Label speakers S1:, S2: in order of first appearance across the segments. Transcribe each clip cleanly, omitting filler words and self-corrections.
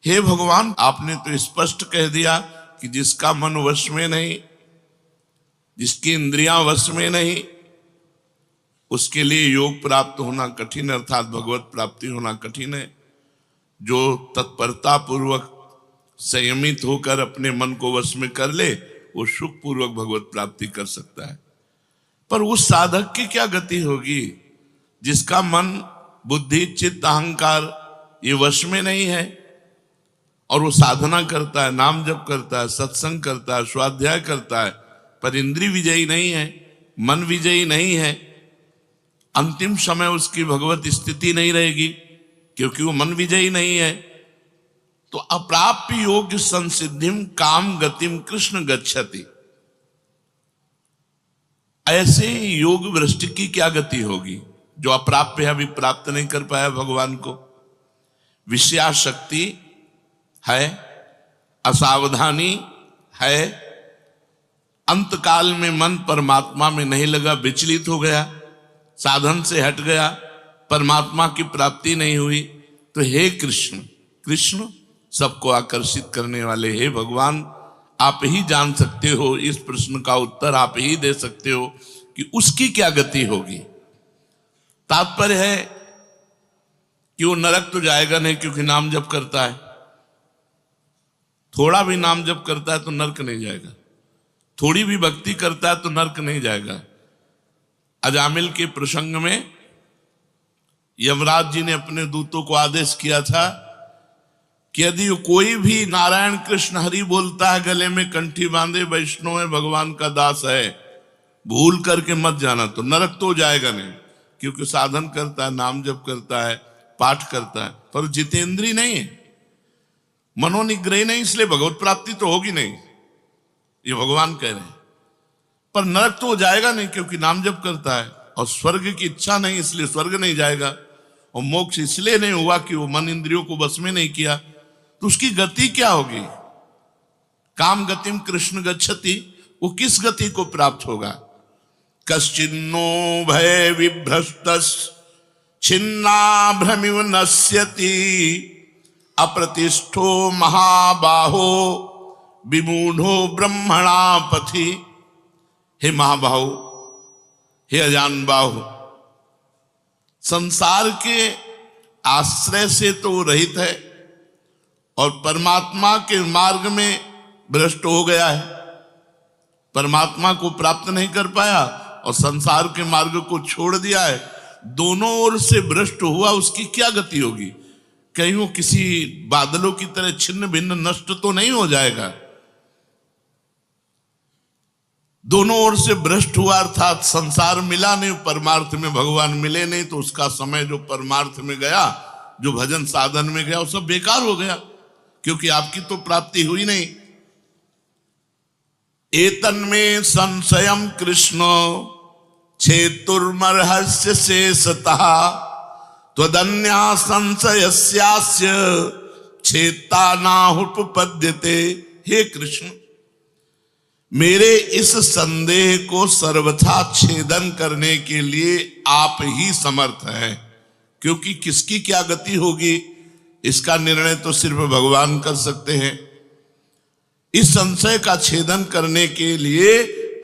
S1: हे भगवान, आपने तो स्पष्ट कह दिया कि जिसका मन वश में नहीं, जिसकी इंद्रियां वश में नहीं, उसके लिए योग प्राप्त होना कठिन, अर्थात भगवत प्राप्ति होना कठिन है। जो तत्परता पूर्वक संयमित होकर अपने मन को वश में कर ले, वो सुख पूर्वक भगवत प्राप्ति कर सकता है। पर उस साधक की क्या गति होगी जिसका मन, बुद्धि, चित्त, अहंकार ये वश में नहीं है, और वो साधना करता है, नाम जप करता है, सत्संग करता है, स्वाध्याय करता है, पर इंद्रिय विजयी नहीं है, मन विजयी नहीं है। अंतिम समय उसकी भगवत स्थिति नहीं रहेगी क्योंकि वो मन विजयी नहीं है। तो अप्राप्य योग संसिद्धिम काम गतिम कृष्ण गच्छति। ऐसे योग भ्रष्ट की क्या गति होगी जो अप्राप्य है, अभी प्राप्त नहीं कर पाया भगवान को। विषयाशक्ति है, असावधानी है, अंतकाल में मन परमात्मा में नहीं लगा, विचलित हो गया, साधन से हट गया, परमात्मा की प्राप्ति नहीं हुई। तो हे कृष्ण, कृष्ण सबको आकर्षित करने वाले, हे भगवान, आप ही जान सकते हो, इस प्रश्न का उत्तर आप ही दे सकते हो कि उसकी क्या गति होगी। तात्पर्य है कि वो नरक तो जाएगा नहीं क्योंकि नाम जप करता है, थोड़ा भी नाम जप करता है तो नरक नहीं जाएगा, थोड़ी भी भक्ति करता है तो नरक नहीं जाएगा। अजामिल के प्रसंग में यमराज जी ने अपने दूतों को आदेश किया था कि यदि कोई भी नारायण कृष्ण हरि बोलता है, गले में कंठी बांधे, वैष्णव है, भगवान का दास है, भूल करके मत जाना, तो नरक तो जाएगा नहीं, क्योंकि साधन करता है, नाम जप करता है, पाठ करता है, पर जितेंद्रीय नहीं है, मनोनिग्रही नहीं, इसलिए भगवत प्राप्ति तो होगी नहीं, ये भगवान कह रहे हैं। पर नरक तो जाएगा नहीं क्योंकि नाम जप करता है, और स्वर्ग की इच्छा नहीं इसलिए स्वर्ग नहीं जाएगा, और मोक्ष इसलिए नहीं हुआ कि वो मन इंद्रियों को बस में नहीं किया। तो उसकी गति क्या होगी? काम गतिम कृष्ण गच्छति, वो किस गति को प्राप्त होगा? कश्चिन्नो भय विभ्रष्टस् छिन्ना भ्रमिव नश्यति अप्रतिष्ठो महाबाहो विमूढ़ो ब्रह्मणा पथि। हे महाबाहो, हे अजान बाहु, संसार के आश्रय से तो रहित है और परमात्मा के मार्ग में भ्रष्ट हो गया है, परमात्मा को प्राप्त नहीं कर पाया और संसार के मार्ग को छोड़ दिया है, दोनों ओर से भ्रष्ट हुआ, उसकी क्या गति होगी? कहीं वो किसी बादलों की तरह छिन्न भिन्न नष्ट तो नहीं हो जाएगा? दोनों ओर से भ्रष्ट हुआ अर्थात संसार मिला नहीं, परमार्थ में भगवान मिले नहीं, तो उसका समय जो परमार्थ में गया, जो भजन साधन में गया, वो सब बेकार हो गया क्योंकि आपकी तो प्राप्ति हुई नहीं। एतन्मे संशयम कृष्ण छेतुर्मर्हस्य शेषतः त्वदन्या संशयस्यास्य छेता नाहुपपद्यते। हे कृष्ण, मेरे इस संदेह को सर्वथा छेदन करने के लिए आप ही समर्थ हैं, क्योंकि किसकी क्या गति होगी इसका निर्णय तो सिर्फ भगवान कर सकते हैं। इस संशय का छेदन करने के लिए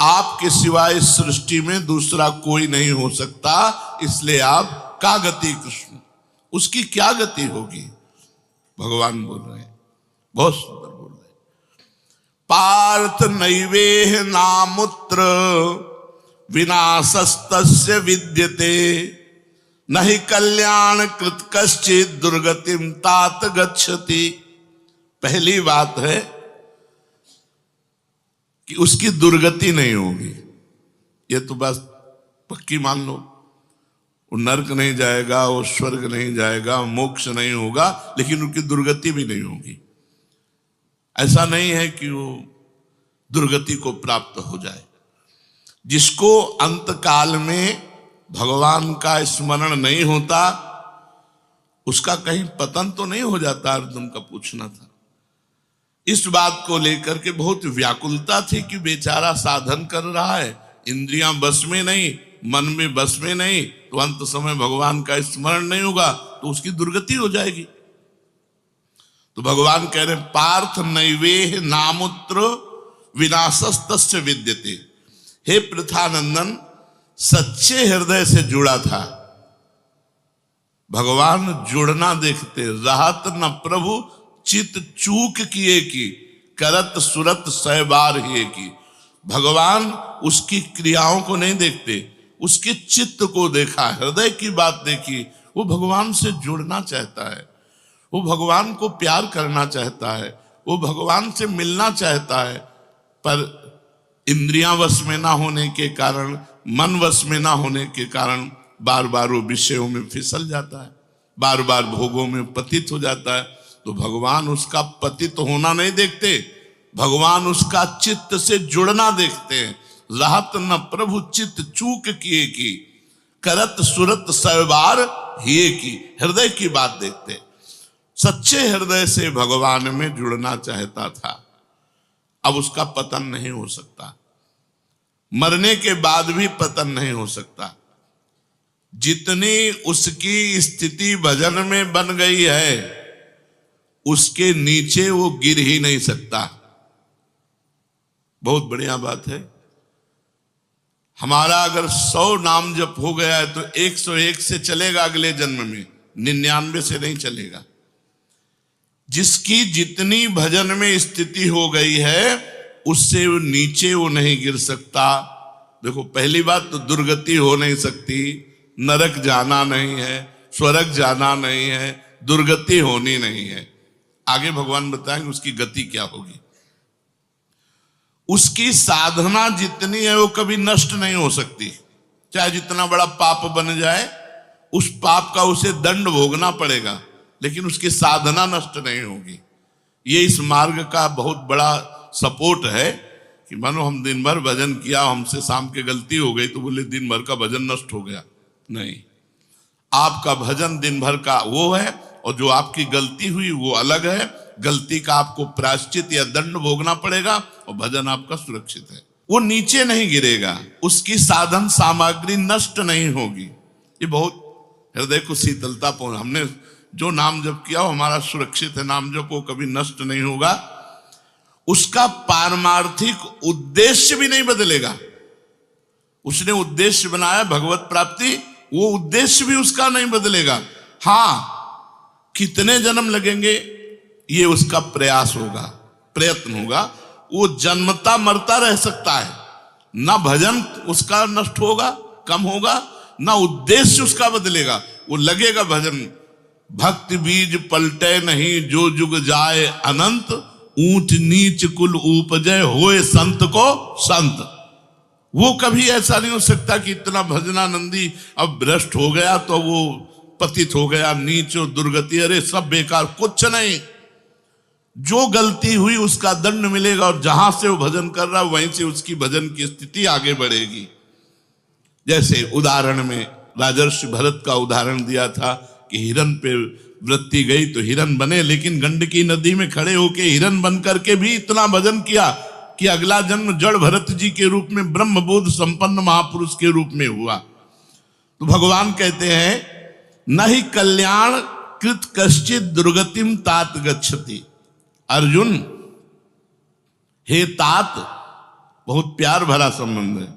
S1: आपके सिवाय इस सृष्टि में दूसरा कोई नहीं हो सकता, इसलिए आप का गति कृष्ण, उसकी क्या गति होगी? भगवान बोल रहे हैं, बहुत सुंदर बोल रहे हैं। पार्थ नैवेह नामुत्र विनाशस्तस्य विद्यते नहि कल्याण कृत कश्चित् दुर्गतिम तात गच्छति। पहली बात है कि उसकी दुर्गति नहीं होगी, ये तो बस पक्की मान लो। वो नरक नहीं जाएगा, वो स्वर्ग नहीं जाएगा, मोक्ष नहीं होगा, लेकिन उनकी दुर्गति भी नहीं होगी। ऐसा नहीं है कि वो दुर्गति को प्राप्त हो जाए। जिसको अंतकाल में भगवान का स्मरण नहीं होता, उसका कहीं पतन तो नहीं हो जाता? अर्जुन का पूछना था। इस बात को लेकर के बहुत व्याकुलता थी कि बेचारा साधन कर रहा है, इंद्रियां बस में नहीं, मन में बस में नहीं, तो अंत समय भगवान का स्मरण नहीं होगा तो उसकी दुर्गति हो जाएगी। तो भगवान कह रहे पार्थ नैवेह नामुत्र विनाशस्तस्य विद्यते। हे पृथानंदन, सच्चे हृदय से जुड़ा था। भगवान जुड़ना देखते, रहत न प्रभु चित चूक किए की, करत सुरत सै बार ही की। भगवान उसकी क्रियाओं को नहीं देखते, उसके चित्त को देखा, हृदय की बात देखी। वो भगवान से जुड़ना चाहता है, वो भगवान को प्यार करना चाहता है, वो भगवान से मिलना चाहता है, पर इंद्रियां वश में ना होने के कारण, मन वश में ना होने के कारण बार बार वो विषयों में फिसल जाता है, बार बार भोगों में पतित हो जाता है। तो भगवान उसका पतित होना नहीं देखते, भगवान उसका चित्त से जुड़ना देखते हैं। रहत न प्रभु चित्त चूक किए की, करत सुरत सवार हिए की। हृदय की बात देखते, सच्चे हृदय से भगवान में जुड़ना चाहता था। अब उसका पतन नहीं हो सकता, मरने के बाद भी पतन नहीं हो सकता। जितनी उसकी स्थिति भजन में बन गई है, उसके नीचे वो गिर ही नहीं सकता। बहुत बढ़िया बात है। हमारा अगर 100 नाम जप हो गया है तो 101 से चलेगा, अगले जन्म में 99 से नहीं चलेगा। जिसकी जितनी भजन में स्थिति हो गई है, उससे वो नीचे वो नहीं गिर सकता। देखो, पहली बात तो दुर्गति हो नहीं सकती, नरक जाना नहीं है, स्वर्ग जाना नहीं है, दुर्गति होनी नहीं है। आगे भगवान बताएंगे उसकी गति क्या होगी। उसकी साधना जितनी है वो कभी नष्ट नहीं हो सकती। चाहे जितना बड़ा पाप बन जाए, उस पाप का उसे दंड भोगना पड़ेगा, लेकिन उसकी साधना नष्ट नहीं होगी। ये इस मार्ग का बहुत बड़ा सपोर्ट है कि मानो हम दिन भर भजन किया, हमसे शाम के गलती हो गई तो बोले दिन भर का भजन नष्ट हो गया। नहीं, आपका भजन दिन भर का वो है, और जो आपकी गलती हुई वो अलग है। गलती का आपको प्रायश्चित या दंड भोगना पड़ेगा, और भजन आपका सुरक्षित है। वो नीचे नहीं गिरेगा, उसकी साधन सामग्री नष्ट नहीं होगी। ये बहुत हृदय को शीतलता पहुंच। हमने जो नाम जप किया वो हमारा सुरक्षित है, नाम जप वो कभी नष्ट नहीं होगा। उसका पारमार्थिक उद्देश्य भी नहीं बदलेगा। उसने उद्देश्य बनाया भगवत प्राप्ति, वो उद्देश्य भी उसका नहीं बदलेगा। हाँ, कितने जन्म लगेंगे ये उसका प्रयास होगा, प्रयत्न होगा। वो जन्मता मरता रह सकता है, ना भजन उसका नष्ट होगा, कम होगा, ना उद्देश्य उसका बदलेगा। वो लगेगा भजन। भक्ति बीज पलटे नहीं, जो जुग जाए अनंत, ऊंच नीच कुल उपजय होए संत को संत। वो कभी ऐसा नहीं हो सकता कि इतना भजनानंदी अब भ्रष्ट हो गया तो वो पतित हो गया, नीच और दुर्गति, अरे सब बेकार। कुछ नहीं, जो गलती हुई उसका दंड मिलेगा, और जहां से वो भजन कर रहा है वहीं से उसकी भजन की स्थिति आगे बढ़ेगी। जैसे उदाहरण में राजर्षि भरत का उदाहरण दिया था कि हिरन पे वृत्ति गई तो हिरन बने, लेकिन गंडकी नदी में खड़े होके हिरन बन करके भी इतना भजन किया कि अगला जन्म जड़ भरत जी के रूप में ब्रह्मबोध संपन्न महापुरुष के रूप में हुआ। तो भगवान कहते हैं, न ही कल्याण कृत कश्चित दुर्गतिम तात गच्छति। अर्जुन, हे तात, बहुत प्यार भरा संबंध है,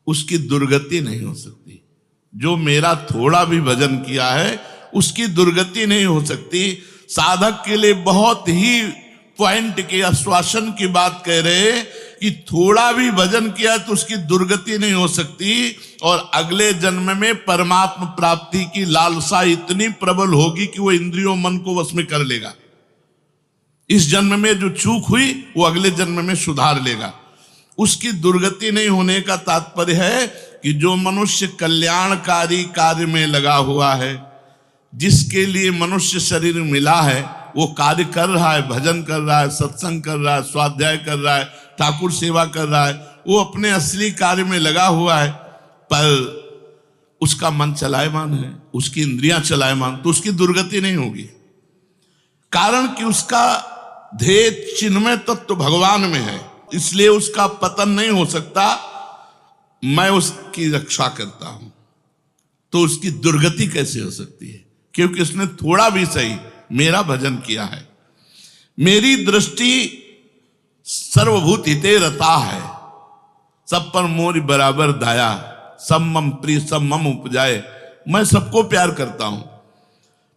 S1: उसकी दुर्गति नहीं हो सकती। जो मेरा थोड़ा भी भजन किया है उसकी दुर्गति नहीं हो सकती। साधक के लिए बहुत ही पॉइंट के आश्वासन की बात कह रहे कि थोड़ा भी भजन किया तो उसकी दुर्गति नहीं हो सकती, और अगले जन्म में परमात्मा प्राप्ति की लालसा इतनी प्रबल होगी कि वो इंद्रियों मन को वश में कर लेगा। इस जन्म में जो चूक हुई वो अगले जन्म में सुधार लेगा। उसकी दुर्गति नहीं होने का तात्पर्य है कि जो मनुष्य कल्याणकारी कार्य में लगा हुआ है, जिसके लिए मनुष्य शरीर मिला है, वो कार्य कर रहा है, भजन कर रहा है, सत्संग कर रहा है, स्वाध्याय कर रहा है, ठाकुर सेवा कर रहा है, वो अपने असली कार्य में लगा हुआ है, पर उसका मन चलायमान है, उसकी इंद्रियां चलायमान, तो उसकी दुर्गति नहीं होगी। कारण कि उसका ध्येय चिन्मय तत्व भगवान में है, इसलिए उसका पतन नहीं हो सकता। मैं उसकी रक्षा करता हूं, तो उसकी दुर्गति कैसे हो सकती है? क्योंकि उसने थोड़ा भी सही मेरा भजन किया है। मेरी दृष्टि सर्वभूत हिते रता है, सब पर मोरी बराबर दाया, सब मम प्रिय सब मम उपजाए। मैं सबको प्यार करता हूं।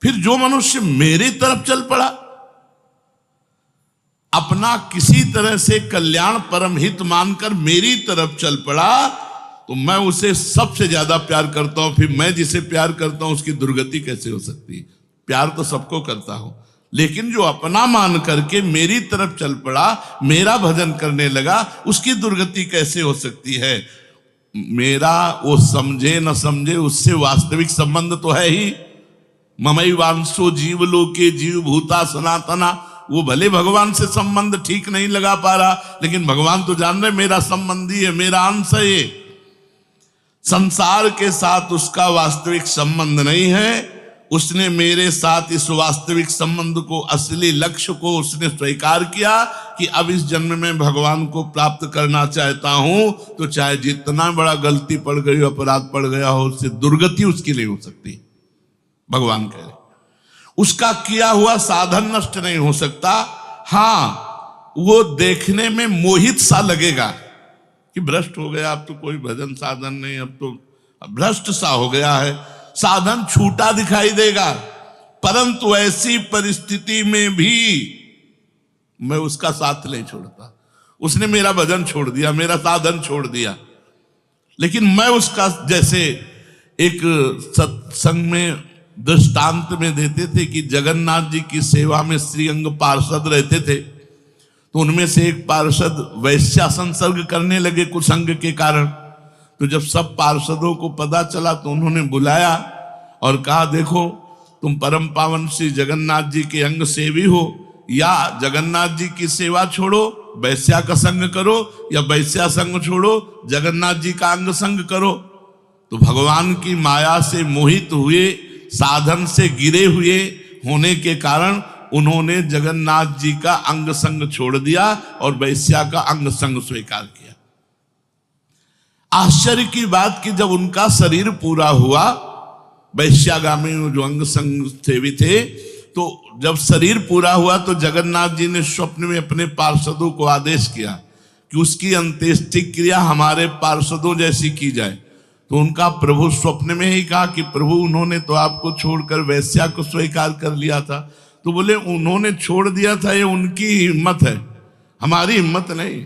S1: फिर जो मनुष्य मेरी तरफ चल पड़ा, अपना किसी तरह से कल्याण परम हित मानकर मेरी तरफ चल पड़ा, तो मैं उसे सबसे ज्यादा प्यार करता हूं। फिर मैं जिसे प्यार करता हूं उसकी दुर्गति कैसे हो सकती है? प्यार तो सबको करता हूं, लेकिन जो अपना मान करके मेरी तरफ चल पड़ा, मेरा भजन करने लगा, उसकी दुर्गति कैसे हो सकती है? मेरा वो समझे न समझे, उससे वास्तविक संबंध तो है ही। ममई वांसो जीव लोके जीव भूता सनातना। वो भले भगवान से संबंध ठीक नहीं लगा पा रहा, लेकिन भगवान तो जान रहे मेरा संबंधी है, मेरा अंश है। ये संसार के साथ उसका वास्तविक संबंध नहीं है। उसने मेरे साथ इस वास्तविक संबंध को, असली लक्ष्य को उसने स्वीकार किया कि अब इस जन्म में भगवान को प्राप्त करना चाहता हूं, तो चाहे जितना बड़ा गलती पड़ गई हो, अपराध पड़ गया हो, उससे दुर्गति उसकी नहीं हो सकती। भगवान कह रहे उसका किया हुआ साधन नष्ट नहीं हो सकता। हां, वो देखने में मोहित सा लगेगा कि भ्रष्ट हो गया, अब तो कोई भजन साधन नहीं, अब तो भ्रष्ट सा हो गया है, साधन छूटा दिखाई देगा। परंतु ऐसी परिस्थिति में भी मैं उसका साथ नहीं छोड़ता। उसने मेरा भजन छोड़ दिया, मेरा साधन छोड़ दिया, लेकिन मैं उसका, जैसे एक सत्संग में दृष्टांत में देते थे कि जगन्नाथ जी की सेवा में श्रीअंग पार्षद रहते थे, तो उनमें से एक पार्षद वैश्या संसर्ग करने लगे कुसंग के कारण। तो जब सब पार्षदों को पता चला तो उन्होंने बुलाया और कहा, देखो तुम परम पावन श्री जगन्नाथ जी के अंग सेवी हो, या जगन्नाथ जी की सेवा छोड़ो वैश्या का संग करो, या वैश्या संग छोड़ो जगन्नाथ जी का अंग संग करो। तो भगवान की माया से मोहित हुए, साधन से गिरे हुए होने के कारण उन्होंने जगन्नाथ जी का अंग संग छोड़ दिया और वैश्या का अंग संग स्वीकार किया। आश्चर्य की बात कि जब उनका शरीर पूरा हुआ, वैश्यागामी जो अंग संग सेवी थे, तो जब शरीर पूरा हुआ तो जगन्नाथ जी ने स्वप्न में अपने पार्षदों को आदेश किया कि उसकी अंत्येष्टि क्रिया हमारे पार्षदों जैसी की जाए। तो उनका प्रभु स्वप्न में ही कहा कि प्रभु उन्होंने तो आपको छोड़कर वैश्या को स्वीकार कर लिया था। तो बोले उन्होंने छोड़ दिया था, ये उनकी हिम्मत है, हमारी हिम्मत नहीं,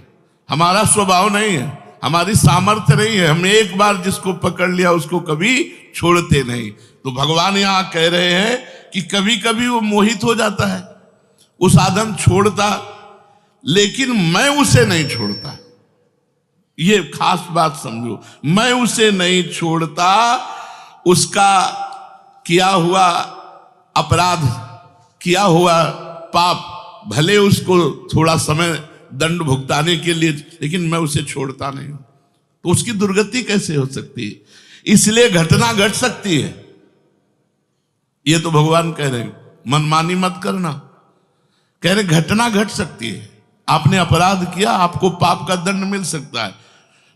S1: हमारा स्वभाव नहीं है, हमारी सामर्थ्य नहीं है। हम एक बार जिसको पकड़ लिया उसको कभी छोड़ते नहीं। तो भगवान यहां कह रहे हैं कि कभी कभी वो मोहित हो जाता है, वो साधन छोड़ता, लेकिन मैं उसे नहीं छोड़ता। ये खास बात समझो, मैं उसे नहीं छोड़ता। उसका किया हुआ अपराध, किया हुआ पाप, भले उसको थोड़ा समय दंड भुगताने के लिए, लेकिन मैं उसे छोड़ता नहीं हूं। तो उसकी दुर्गति कैसे हो सकती है? इसलिए घटना घट सकती है। ये तो भगवान कह रहे हैं मनमानी मत करना, कह रहे घटना घट सकती है। आपने अपराध किया, आपको पाप का दंड मिल सकता है,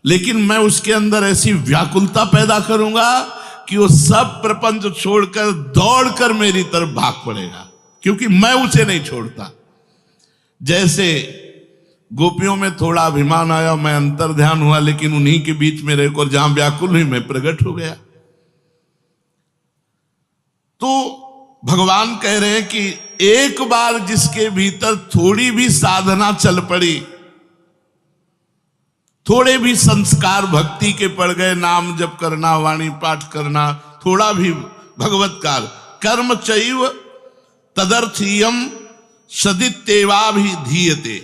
S1: लेकिन मैं उसके अंदर ऐसी व्याकुलता पैदा करूंगा कि वो सब प्रपंच छोड़कर दौड़कर मेरी तरफ भाग पड़ेगा, क्योंकि मैं उसे नहीं छोड़ता। जैसे गोपियों में थोड़ा अभिमान आया, मैं अंतर ध्यान हुआ, लेकिन उन्हीं के बीच में रहकर जहां व्याकुल हुई मैं प्रकट हो गया। तो भगवान कह रहे हैं कि एक बार जिसके भीतर थोड़ी भी साधना चल पड़ी, थोड़े भी संस्कार भक्ति के पड़ गए, नाम जप करना, वाणी पाठ करना, थोड़ा भी भगवत्कार, कर्म चैव तदर्थीयम सदित्येवाभिधीयते,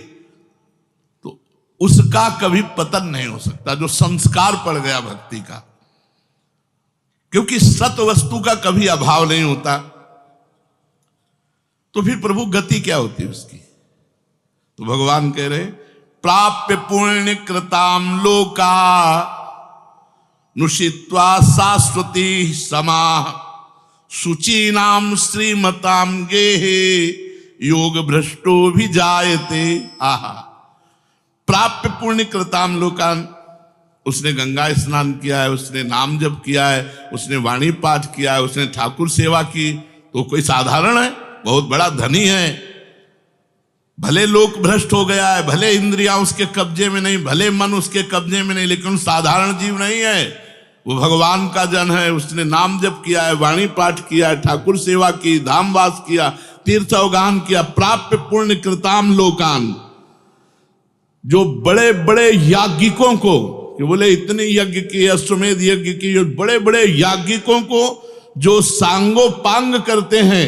S1: तो उसका कभी पतन नहीं हो सकता जो संस्कार पड़ गया भक्ति का, क्योंकि सत वस्तु का कभी अभाव नहीं होता। तो फिर प्रभु गति क्या होती है उसकी? तो भगवान कह रहे प्राप्य पुण्य कृताम लोका नुषित्वा शाश्वती समाह शुचीनाम श्रीमताम गेहे योग भ्रष्टो भी जायते। आहा, प्राप्य पुण्य कृताम लोकान, उसने गंगा स्नान किया है, उसने नाम जप किया है, उसने वाणी पाठ किया है, उसने ठाकुर सेवा की, तो कोई साधारण है? बहुत बड़ा धनी है, भले लोक भ्रष्ट हो गया है, भले इंद्रियां उसके कब्जे में नहीं, भले मन उसके कब्जे में नहीं, लेकिन साधारण जीव नहीं है। वो भगवान का जन है, उसने नाम जप किया है, वाणी पाठ किया है, ठाकुर सेवा की, धामवास किया, तीर्थ अवगान किया, प्राप्य पुण्य कृताम लोकान। जो बड़े बड़े याज्ञिकों को, कि बोले इतने यज्ञ किए, अश्वमेध यज्ञ किए, जो बड़े बड़े याज्ञिकों को जो सांगोपांग करते हैं,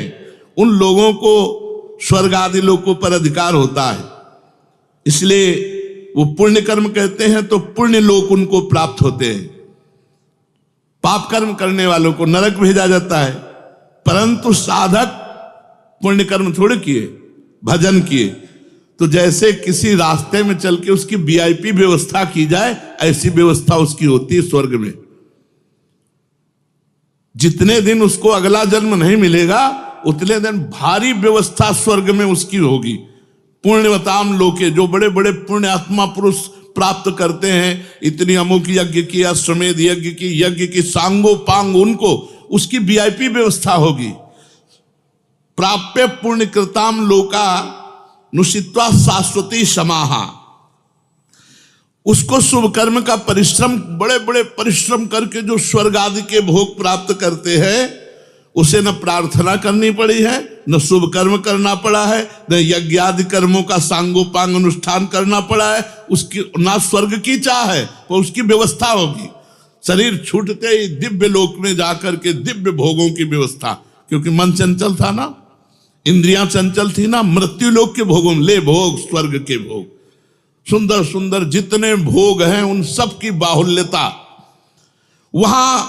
S1: उन लोगों को स्वर्ग आदि लोकों पर अधिकार होता है। इसलिए वो पुण्य कर्म कहते हैं तो पुण्य लोक उनको प्राप्त होते हैं। पाप कर्म करने वालों को नरक भेजा जाता है। परंतु साधक पुण्य कर्म थोड़े किए, भजन किए, तो जैसे किसी रास्ते में चल के उसकी वीआईपी व्यवस्था की जाए, ऐसी व्यवस्था उसकी होती है स्वर्ग में। जितने दिन उसको अगला जन्म नहीं मिलेगा, उतने दिन भारी व्यवस्था स्वर्ग में उसकी होगी। पुण्यवताम लोके, जो बड़े बड़े पुण्य आत्मा पुरुष प्राप्त करते हैं, इतनी अमुक यज्ञ की, अश्वमेध यज्ञ की सांगोपांग, उनको उसकी वीआईपी व्यवस्था होगी। प्राप्य पुण्य कृताम लोका नुषित्वा शाश्वती समाहा। उसको शुभ कर्म का परिश्रम, बड़े बड़े परिश्रम करके जो स्वर्ग आदि के भोग प्राप्त करते हैं, उसे न प्रार्थना करनी पड़ी है, न शुभ कर्म करना पड़ा है, न यज्ञ आदि कर्मों का सांगोपांग अनुष्ठान करना पड़ा है, उसकी ना स्वर्ग की चाह है, तो उसकी व्यवस्था होगी। शरीर छूटते ही दिव्य लोक में जाकर के दिव्य भोगों की व्यवस्था, क्योंकि मन चंचल था ना, इंद्रियां चंचल थी ना, मृत्यु लोक के भोगों में ले भोग, स्वर्ग के भोग, सुंदर सुंदर जितने भोग हैं उन सब की बाहुल्यता। वहां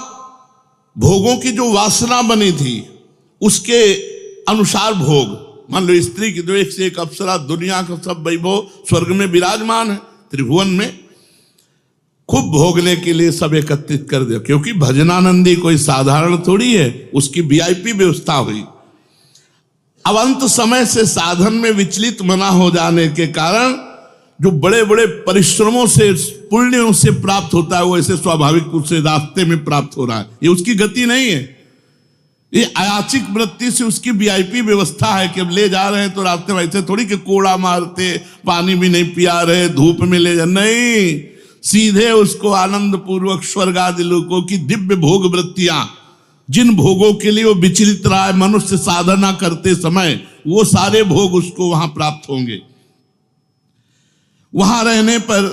S1: भोगों की जो वासना बनी थी उसके अनुसार भोग, मान लो स्त्री की तो एक से एक अप्सरा, दुनिया का सब वैभव स्वर्ग में विराजमान है, त्रिभुवन में खूब भोगने के लिए सब एकत्रित कर दिया। क्योंकि भजनानंदी कोई साधारण थोड़ी है, उसकी वीआईपी व्यवस्था हुई। अब अंत समय से साधन में विचलित मना हो जाने के कारण जो बड़े बड़े परिश्रमों से, पुण्यों से प्राप्त होता है, वो ऐसे स्वाभाविक रूप से रास्ते में प्राप्त हो रहा है। ये उसकी गति नहीं है, ये अयाचिक वृत्ति से उसकी वीआईपी व्यवस्था है कि अब ले जा रहे हैं तो रास्ते में ऐसे थोड़ी कि कोड़ा मारते, पानी भी नहीं पिया रहे, धूप में ले जा, नहीं, सीधे उसको आनंद पूर्वक स्वर्ग आदि लोकों की दिव्य भोग वृत्तियां, जिन भोगों के लिए वो विचलित रहा है मनुष्य साधना करते समय, वो सारे भोग उसको वहां प्राप्त होंगे। वहां रहने पर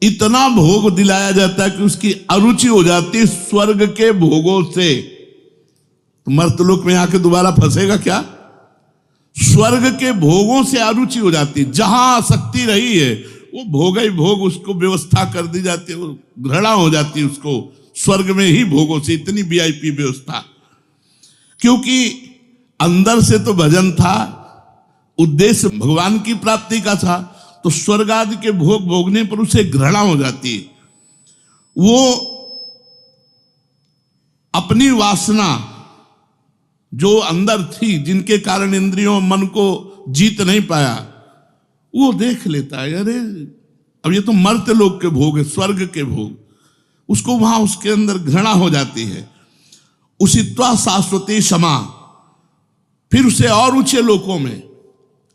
S1: इतना भोग दिलाया जाता है कि उसकी अरुचि हो जाती है स्वर्ग के भोगों से। तो मर्तलोक में आके दोबारा फंसेगा क्या? स्वर्ग के भोगों से अरुचि हो जाती है, जहां आसक्ति रही है वो भोग ही भोग उसको व्यवस्था कर दी जाती है, वो घृणा हो जाती है उसको स्वर्ग में ही भोगों से, इतनी वीआईपी व्यवस्था। क्योंकि अंदर से तो भजन था, उद्देश्य भगवान की प्राप्ति का था, तो स्वर्ग आदि के भोग भोगने पर उसे घृणा हो जाती है। वो अपनी वासना जो अंदर थी, जिनके कारण इंद्रियों मन को जीत नहीं पाया, वो देख लेता है, अरे अब ये तो मर्त्य लोक के भोग है, स्वर्ग के भोग, उसको वहां उसके अंदर घृणा हो जाती है। उसित्वा शाश्वती क्षमा, फिर उसे और ऊंचे लोकों में,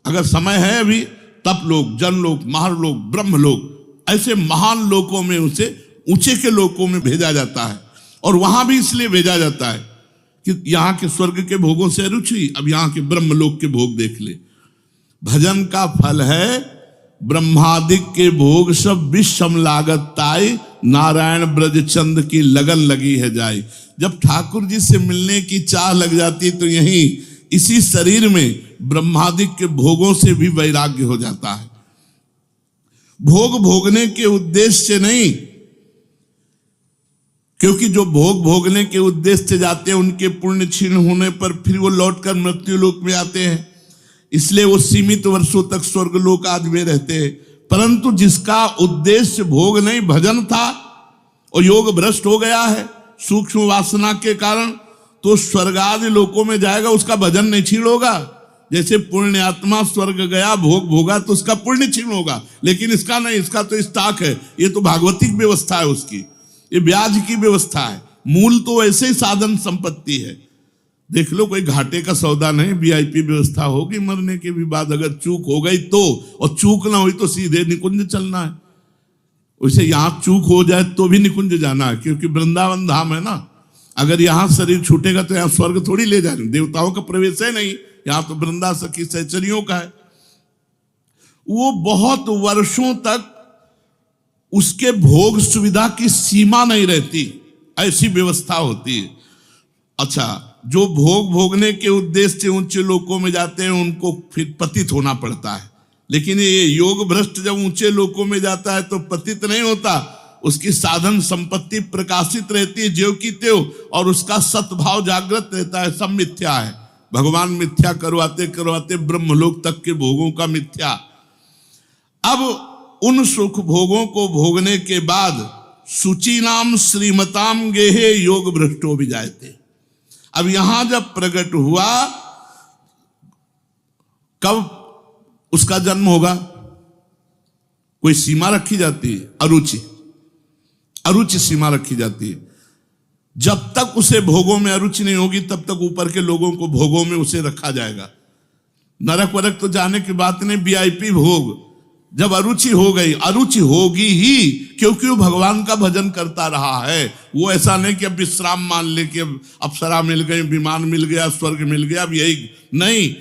S1: अगर समय है अभी, तप लोक, जन लोक, महालोक, ब्रह्म लोक, ऐसे महान लोकों में उसे ऊंचे के लोकों में भेजा जाता है। और वहां भी इसलिए भेजा जाता है कि यहाँ के स्वर्ग के भोगों से रुचि, अब यहाँ के ब्रह्म लोक के भोग देख ले। भजन का फल है ब्रह्मादिक के भोग सब विषम लागत ताई, नारायण ब्रज चंद की लगन लगी है जाई। जब ठाकुर जी से मिलने की चाह लग जाती तो यहीं इसी शरीर में ब्रह्मादिक के भोगों से भी वैराग्य हो जाता है। भोग भोगने के उद्देश्य से नहीं, क्योंकि जो भोग भोगने के उद्देश्य से जाते हैं उनके पुण्य क्षीण होने पर फिर वो लौटकर मृत्यु लोक में आते हैं, इसलिए वो सीमित वर्षों तक स्वर्ग लोक आदि में रहते हैं। परंतु जिसका उद्देश्य भोग नहीं भजन था और योग भ्रष्ट हो गया है सूक्ष्म वासना के कारण, तो स्वर्ग आदि लोकों में जाएगा, उसका भजन नहीं छीण होगा। जैसे पुण्य आत्मा स्वर्ग गया, भोग भोगा, तो उसका पुण्य छीण होगा, लेकिन इसका नहीं, इसका तो स्टॉक है, ये तो भागवतिक व्यवस्था है उसकी, ये ब्याज की व्यवस्था है। मूल तो ऐसे ही साधन संपत्ति है, देख लो, कोई घाटे का सौदा नहीं, वीआईपी व्यवस्था होगी मरने के भी बाद। अगर चूक हो गई तो, और चूक ना हुई तो सीधे निकुंज चलना है। वैसे यहां चूक हो जाए तो भी निकुंज जाना है, क्योंकि वृंदावन धाम है ना। अगर यहां शरीर छूटेगा तो यहां स्वर्ग थोड़ी ले जाएंगे, देवताओं का प्रवेश है नहीं, यहां तो वृंदा सखी सहचरियों का है। वो बहुत वर्षों तक उसके भोग सुविधा की सीमा नहीं रहती, ऐसी व्यवस्था होती है। अच्छा, जो भोग भोगने के उद्देश्य से ऊंचे लोकों में जाते हैं उनको फिर पतित होना पड़ता है, लेकिन ये योग भ्रष्ट जब ऊंचे लोकों में जाता है तो पतित नहीं होता, उसकी साधन संपत्ति प्रकाशित रहती है ज्यों की त्यों, और उसका सत्भाव जागृत रहता है। सब मिथ्या है, भगवान मिथ्या करवाते करवाते ब्रह्मलोक तक के भोगों का मिथ्या। अब उन सुख भोगों को भोगने के बाद शुचि नाम श्रीमताम गेहे योग भ्रष्टो भी जाते। अब यहां जब प्रकट हुआ, कब उसका जन्म होगा? कोई सीमा रखी जाती है? अरुचि सीमा रखी जाती है। जब तक उसे भोगों में अरुचि नहीं होगी तब तक ऊपर के लोगों को भोगों में उसे रखा जाएगा। नरक वरक तो जाने की बात नहीं, वीआईपी भोग। जब अरुचि हो गई, अरुचि होगी ही, क्योंकि वो भगवान का भजन करता रहा है। वो ऐसा नहीं कि अब विश्राम मान ले कि अब अप्सरा मिल गई, विमान मिल गया, स्वर्ग मिल गया, अब यही नहीं।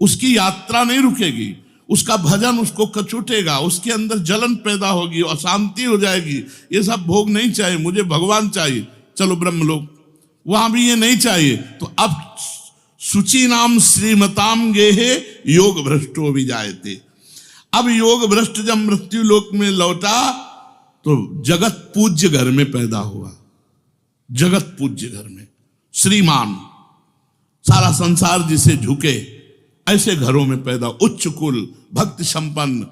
S1: उसकी यात्रा नहीं रुकेगी, उसका भजन उसको कचूटेगा, उसके अंदर जलन पैदा होगी, अशांति हो जाएगी। ये सब भोग नहीं चाहिए, मुझे भगवान चाहिए, चलो ब्रह्मलोक। वहां भी ये नहीं चाहिए। तो अब शुचि नाम श्रीमताम गेहे योग भ्रष्टो भी जायते। अब योग भ्रष्ट जब मृत्यु लोक में लौटा तो जगत पूज्य घर में पैदा हुआ। जगत पूज्य घर में श्रीमान, सारा संसार जिसे झुके, ऐसे घरों में पैदा, उच्च कुल, भक्ति संपन्न।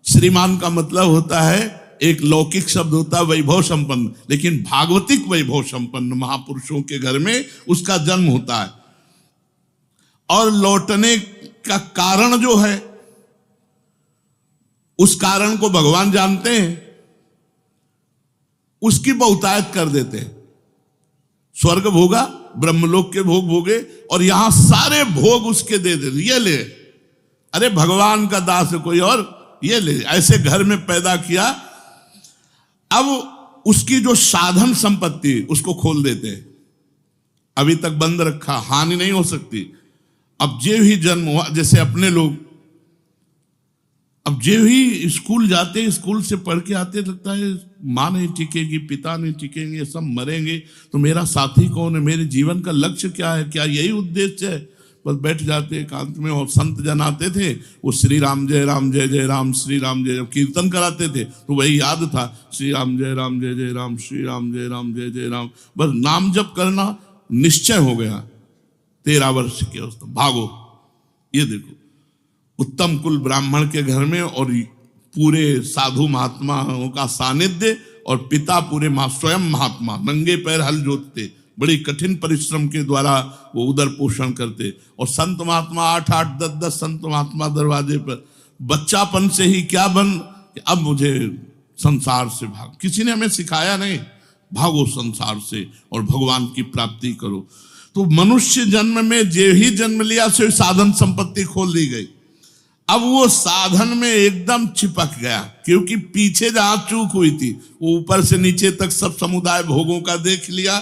S1: श्रीमान का मतलब होता है, एक लौकिक शब्द होता है वैभव संपन्न, लेकिन भागवतिक वैभव संपन्न महापुरुषों के घर में उसका जन्म होता है। और लौटने का कारण जो है, उस कारण को भगवान जानते हैं, उसकी बहुतायत कर देते हैं। स्वर्ग भोगा, ब्रह्मलोक के भोग भोगे, और यहां सारे भोग उसके दे दे, ये ले, अरे भगवान का दास है कोई और, ये ले। ऐसे घर में पैदा किया। अब उसकी जो साधन संपत्ति उसको खोल देते हैं, अभी तक बंद रखा, हानि नहीं हो सकती। अब जे ही जन्म हुआ, जैसे अपने लोग अब जे ही स्कूल जाते, स्कूल से पढ़ के आते, लगता है माँ नहीं टिकेगी, पिता नहीं टिकेंगे, सब मरेंगे, तो मेरा साथी कौन है, मेरे जीवन का लक्ष्य क्या है, क्या यही उद्देश्य है? बस बैठ जाते एकांत में। और संत जन आते थे, वो श्री राम जय राम जय जय राम, श्री राम जय, कीर्तन कराते थे तो वही याद था, श्री राम जय राम जय जय राम, श्री राम जय राम जय जय राम। बस नाम जप करना निश्चय हो गया। 13 वर्ष के अवस्था, भागो। ये देखो, उत्तम कुल ब्राह्मण के घर में, और पूरे साधु महात्माओं का सानिध्य, और पिता पूरे स्वयं महात्मा, नंगे पैर हल जोतते, बड़ी कठिन परिश्रम के द्वारा वो उदर पोषण करते। और संत महात्मा 8-8, 10-10 संत महात्मा दरवाजे पर। बच्चापन से ही क्या बन, कि अब मुझे संसार से भाग। किसी ने हमें सिखाया नहीं, भागो संसार से और भगवान की प्राप्ति करो। तो मनुष्य जन्म में जे ही जन्म लिया से साधन संपत्ति खोल दी गई। अब वो साधन में एकदम चिपक गया, क्योंकि पीछे जहां चूक हुई थी वो ऊपर से नीचे तक सब समुदाय भोगों का देख लिया।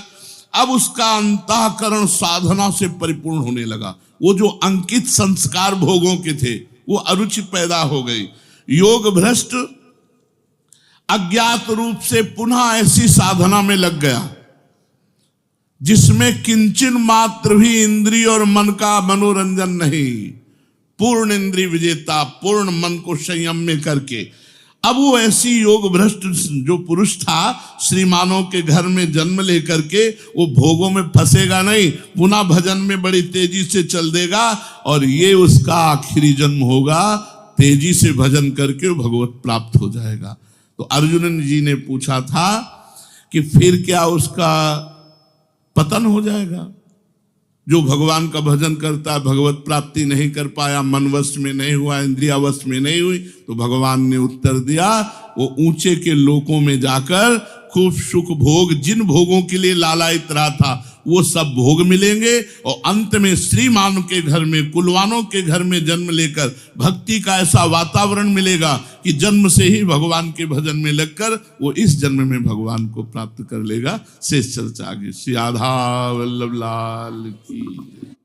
S1: अब उसका अंतःकरण साधना से परिपूर्ण होने लगा। वो जो अंकित संस्कार भोगों के थे वो अरुचि पैदा हो गई। योग भ्रष्ट अज्ञात रूप से पुनः ऐसी साधना में लग गया जिसमें किंचन मात्र भी इंद्रिय और मन का मनोरंजन नहीं। पूर्ण इंद्रिय विजेता, पूर्ण मन को संयम में करके। अब वो ऐसी योग भ्रष्ट जो पुरुष था, श्रीमानों के घर में जन्म लेकर के वो भोगों में फंसेगा नहीं, पुनः भजन में बड़ी तेजी से चल देगा, और ये उसका आखिरी जन्म होगा। तेजी से भजन करके वो भगवत प्राप्त हो जाएगा। तो अर्जुन जी ने पूछा था कि फिर क्या उसका पतन हो जाएगा? जो भगवान का भजन करता, भगवत प्राप्ति नहीं कर पाया, मन वश में नहीं हुआ, इंद्रिया वश में नहीं हुई, तो भगवान ने उत्तर दिया, वो ऊंचे के लोकों में जाकर खूब सुख भोग, जिन भोगों के लिए लालायित रहा था वो सब भोग मिलेंगे, और अंत में श्रीमान के घर में, कुलवानों के घर में जन्म लेकर भक्ति का ऐसा वातावरण मिलेगा कि जन्म से ही भगवान के भजन में लगकर वो इस जन्म में भगवान को प्राप्त कर लेगा। शेष चर्चा आगे। श्री राधा वल्लभ लाल की।